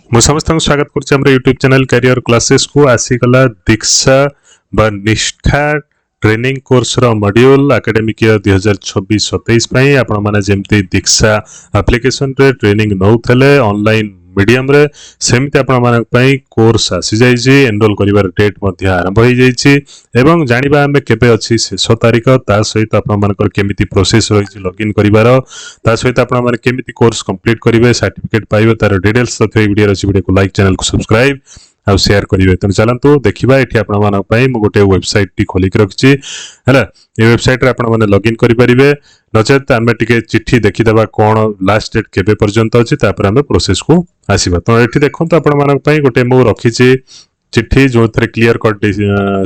मु समस्त स्वागत करुच्चे यूट्यूब चैनल कैरियर क्लासेस को आसीगला दीक्षा बा निष्ठा ट्रेनिंग कोर्स रो मॉड्यूल एकेडमिक ईयर 2026-27 आपण माने जेमती दीक्षा एप्लिकेशन रे ट्रेनिंग नौथले ऑनलाइन मीडियम रे सेमती आपण माने पई कोर्स आसी जाईची एनरोल करिवार डेट मध्ये आरंभ होई जाईची एवं जानिबा हमें केबे अछि शेष तारीख ता सहित आपण मानकर केमिति प्रोसेस रहिची लॉगिन करिवार ता सहित आपण माने केमिति कोर्स कंप्लीट करिवे सर्टिफिकेट पाइबे तार डिटेल्स तथ्य वीडियो रछि वीडियो को लाइक चैनल को सब्सक्राइब आ शेयर करिवे त चलंतु देखिबा एठी आपण मानक पई मु गोटे वेबसाइट टी खोली के रखछि हैला ए वेबसाइट रे आपण माने लॉगिन करि परिबे नचेत आमे टिके चिट्ठी देखि देबा कोन लास्ट डेट केबे पर्यंत अछि तापर आमे प्रोसेस को आसीबा तो एठी देखंतु आपण मानक पई गोटे मु रखिछि चिट्ठी जो थरे क्लियर कट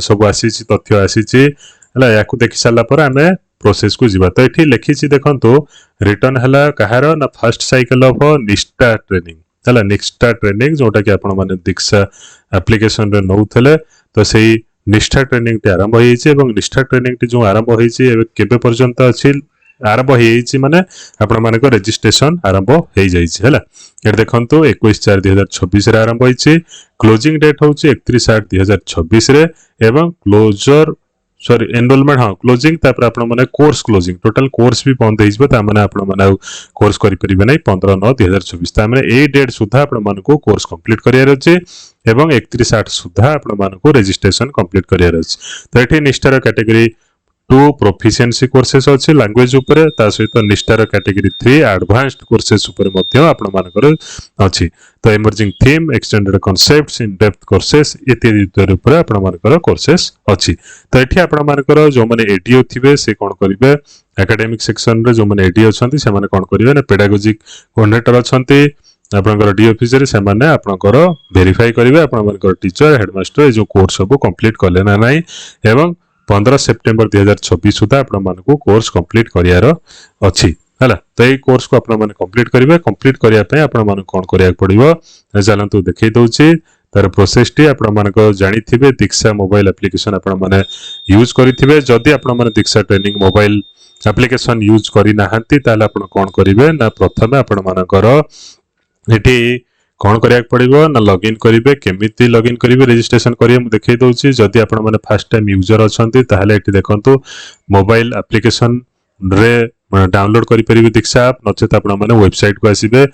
सब आसीछि तथ्य आसीछि हैला याकू देखि साला पर आमे प्रोसेस को जिबा तो एठी लिखिछि देखंतु रिटर्न हला कहारो ना फर्स्ट साइकिल ऑफ निष्ठा ट्रेनिंग हला निष्ठा ट्रेनिंग जोटा कि आपण माने दीक्षा एप्लिकेशन रे नौथले तो सेही निष्ठा ट्रेनिंग टे आरंभ होईछि एवं निष्ठा ट्रेनिंग टे जो आरंभ होईछि एबे केबे पर्यंत अछि आरंभ होईछि माने आपण माने को रजिस्ट्रेशन आरंभ होई जाईछि हला एट देखंतु 21/4/2026 रे आरंभ होईछि क्लोजिंग डेट होछि 31/8/2026 रे एवं क्लोजर सॉरी एनरोलमेंट हाँ क्लोजिंग तापर आपण माने कोर्स क्लोजिंग टोटल कोर्स भी बंद होइबो ता माने आपण माने कोर्स करि परिबे नै 15/9/2024 ता माने ए डेट सुधा आपण माने को कोर्स कंप्लीट करियर अछि एवं 31/8 सुधा आपण माने को रजिस्ट्रेशन कंप्लीट करियर अछि तो एठी निष्ठार कैटेगरी 2 प्रोफिशिएंसी कोर्सेस अछि लैंग्वेज ऊपर ता सहित निष्ठार कैटेगरी 3 एडवांस्ड कोर्सेस ऊपर मध्ये आपण मानकर अछि तो emerging theme extended concepts in depth courses इत्यादि ऊपर आपण मानकर कोर्सेस अछि तो एठी आपण मानकर जो माने एडीओ थिबे से कोन करिवे एकेडमिक सेक्शन रे जो माने एडीओ अछंती से माने कोन करिवे ना पेडागोजिक कोऑर्डिनेटर अछंती आपनकर डी ऑफिसर से माने आपनकर वेरीफाई करिवे आपण मानकर टीचर हेडमास्टर जो कोर्स सब कंप्लीट करले ना नाही एवं 15 सेप्टेम्बर 2026 सुधा आपण मानकू कोर्स कंप्लीट करियार अछि हला तो ए कोर्स को आपण माने कंप्लीट करिवे कंप्लीट करिया पय आपण माने कोन करिया पड़िबो चलंतु देखै दउछि तार प्रोसेस टी आपण मानको जानिथिबे दीक्षा मोबाइल एप्लिकेशन आपण माने यूज करिथिबे जदी आपण माने दीक्षा ट्रेनिंग मोबाइल एप्लिकेशन यूज करि नाहंती ताले आपण कोन करिवे ना प्रथमे आपण मानकर एटी कौन करिया पड़िबो ना लॉगिन करिवे केमिति लॉगिन करिवे रजिस्ट्रेशन करिवे मु देखै दउछि जदी आपण माने फर्स्ट टाइम यूजर अछंती ताहाले एटी देखंतु मोबाइल एप्लिकेशन रे डाउनलोड करि परिबे दीक्षा ऐप नचेत आपण माने वेबसाइट को आसीबे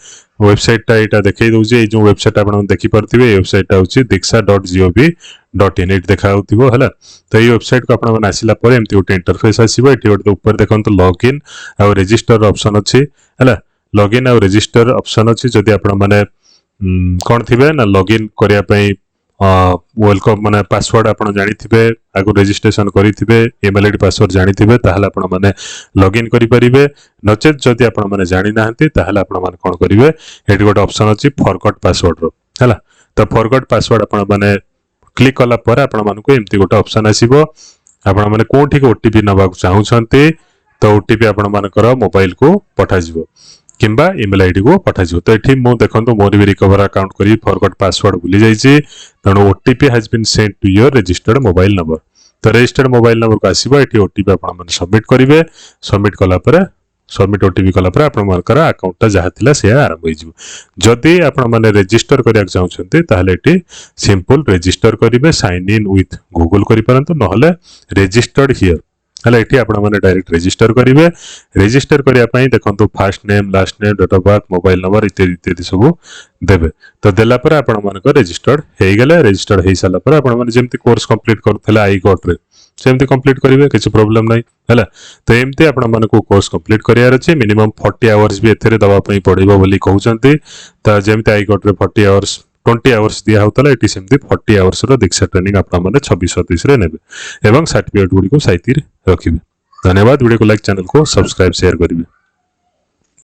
वेबसाइट टा एटा देखै दउछि ए जो वेबसाइट आपण देखि परथिबे ए वेबसाइट टा होछि diksha.gov.in एट देखा होतिबो हला तो ए वेबसाइट को आपण माने आसीला पर एमति ओटे इंटरफेस आसीबो एटी ओटे ऊपर देखंतु लॉगिन आ रजिस्टर ऑप्शन अछि हला लॉगिन आ रजिस्टर ऑप्शन अछि जदी आपण माने कौन थिबे ना लॉगिन करिया पई वेलकम माने पासवर्ड आपण जानि थिबे आगु रजिस्ट्रेशन करि थिबे ईमेल आईडी पासवर्ड जानि थिबे ताहाले आपण माने लॉगिन करि परिबे नचेत जदी आपण माने जानि नाहंती ताहाले आपण माने कोन करिवे एटी गोटे ऑप्शन अछि फॉरगॉट पासवर्ड रो हला तो फॉरगॉट पासवर्ड आपण माने क्लिक कला पर आपण मानको एम्ति गोटे ऑप्शन आसीबो आपण माने कोठी को ओटीपी नबा चाहू छंती तो ओटीपी आपण मानकर मोबाइल को पठा जिवो किंबा ईमेल आईडी को पठा जिवो तो एठी मो देखंतु मोर भी रिकवर अकाउंट करी फॉरगॉट पासवर्ड भूली जाईची तनो OTP has been sent to your registered mobile number तो रजिस्टर्ड मोबाइल नंबर को आसीबो एठी ओटीपी आपण माने सबमिट करिवे सबमिट कला पर सबमिट ओटीपी कला पर आपण मानकर अकाउंट ता जहा थिला से आरंभ होई जिवो जदी आपण माने रजिस्टर करिया चाहू छंती ताहाले एठी सिंपल रजिस्टर करिवे साइन इन विथ गूगल करि परंतु नहले रजिस्टर्ड हियर हला एठी आपण माने डायरेक्ट रजिस्टर करिवे रजिस्टर करिया पई देखंतु first name last name date of birth mobile number इत्यादि इत्यादि सब देबे तो देला पर आपण मानको रजिस्टर्ड हेई गेले रजिस्टर्ड हेई साला पर आपण माने जेमति कोर्स कंप्लीट करथले आई गॉट रे सेमति कंप्लीट करिवे किछ प्रॉब्लम नै हला तो एमति आपण मानको कोर्स कंप्लीट करियार अछि मिनिमम 40 आवर्स भी एथरे दवा पई पड़िबो बोली कहउचंती त जेमति आई गॉट रे 40 आवर्स 20 आवर्स दिया होतला एटी सेमति 40 आवर्स रो दीक्षा ट्रेनिंग आपण माने 26-27 रे नेबे एवं सर्टिफिकेट गुडी को साइती रखिबे धन्यवाद वीडियो को लाइक चैनल को सब्सक्राइब शेयर करिवे।